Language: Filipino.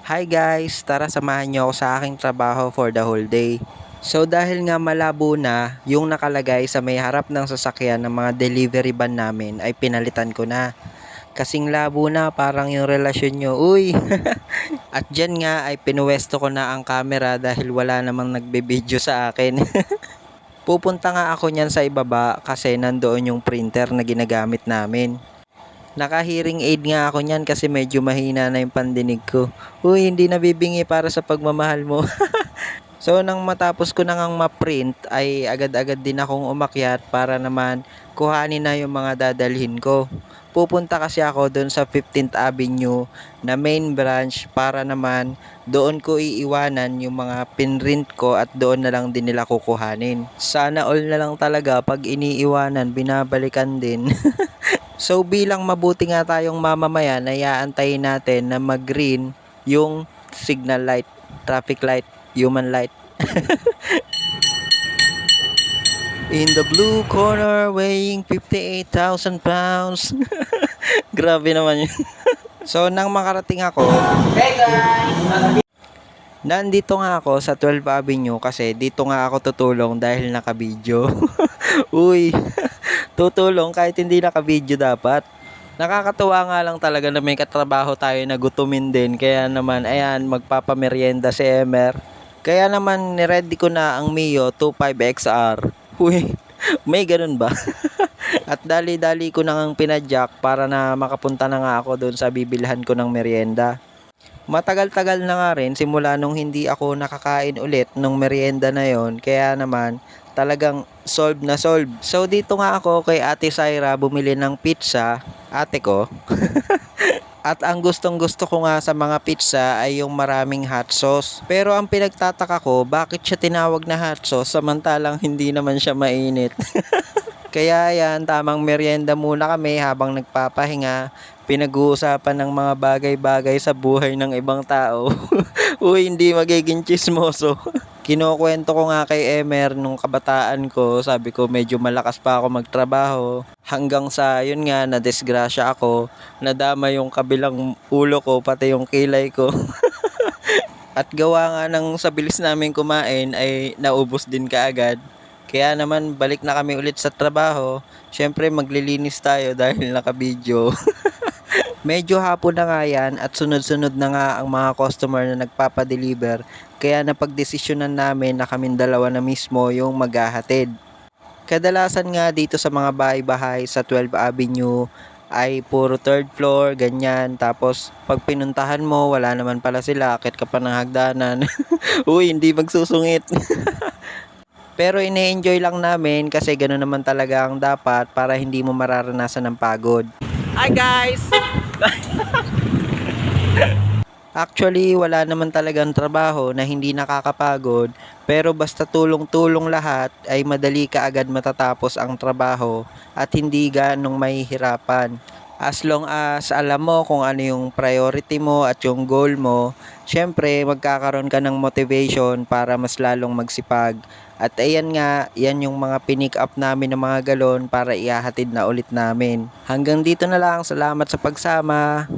Hi guys, tara samahan niyo ako sa aking trabaho for the whole day. So dahil nga malabo na yung nakalagay sa may harap ng sasakyan ng mga delivery van namin ay pinalitan ko na. Kasing labo na parang yung relasyon nyo, uy! At dyan nga ay pinuwesto ko na ang camera dahil wala namang nagbe-video sa akin. Pupunta nga ako niyan sa ibaba kasi nandoon yung printer na ginagamit namin. Naka-hearing aid nga ako niyan kasi medyo mahina na yung pandinig ko. Uy, hindi nabibingi para sa pagmamahal mo. So nang matapos ko na ngang ma-print ay agad-agad din akong umakyat para naman kuhanin na yung mga dadalhin ko. Pupunta kasi ako doon sa 15th Avenue na main branch para naman doon ko iiwanan yung mga pinrint ko at doon na lang din nila kukuhanin. Sana all na lang talaga pag iniiwanan binabalikan din. So bilang mabuti nga tayong mamamayan ay aantayin natin na mag-green yung signal light, traffic light, human light. In the blue corner weighing 58,000 pounds. Grabe naman yun. So nang makarating ako, nandito nga ako sa 12th Avenue kasi dito nga ako tutulong dahil naka-video. Uy, tutulong kahit hindi naka-video dapat. Nakakatuwa nga lang talaga na may katrabaho tayo na gutumin din. Kaya naman, ayan, magpapamerienda si Emer. Kaya naman, niready ko na ang Mio 25XR. Uy, may ganun ba? At dali-dali ko na ngang pinadyak para na makapunta na nga ako doon sa bibilhan ko ng merienda. Matagal-tagal na nga rin simula nung hindi ako nakakain ulit nung merienda na yon, kaya naman talagang solve na solve. So dito nga ako kay Ate Syra bumili ng pizza, ate ko. At ang gustong gusto ko nga sa mga pizza ay yung maraming hot sauce. Pero ang pinagtataka ko, bakit siya tinawag na hot sauce samantalang hindi naman siya mainit. Kaya yan, tamang merienda muna kami habang nagpapahinga. Pinag-uusapan ng mga bagay-bagay sa buhay ng ibang tao. Uy, hindi magiging chismoso. Kinukwento ko nga kay Emer nung kabataan ko, sabi ko medyo malakas pa ako magtrabaho. Hanggang sa yun nga, nadisgrasya ako, nadama yung kabilang ulo ko, pati yung kilay ko. At gawa nga ng sa bilis namin kumain ay naubos din kaagad. Kaya naman balik na kami ulit sa trabaho. Siyempre maglilinis tayo dahil naka-video. Medyo hapon na nga yan at sunod-sunod na nga ang mga customer na nagpapadeliver. Kaya napagdesisyonan namin na kaming dalawa na mismo yung maghahatid. Kadalasan nga dito sa mga bahay-bahay sa 12th Avenue ay puro third floor, ganyan. Tapos pag pinuntahan mo, wala naman pala sila, akit ka pa ng hagdanan. Uy, hindi magsusungit. Pero ine-enjoy lang namin kasi gano'n naman talaga ang dapat para hindi mo mararanasan ng pagod. Hi guys! Actually, wala naman talagang trabaho na hindi nakakapagod, pero basta tulong-tulong lahat ay madali ka agad matatapos ang trabaho at hindi ganong mahihirapan. As long as alam mo kung ano yung priority mo at yung goal mo, syempre magkakaroon ka ng motivation para mas lalong magsipag. At ayan nga, yan yung mga pinick up namin ng mga galon para ihahatid na ulit namin. Hanggang dito na lang, salamat sa pagsama.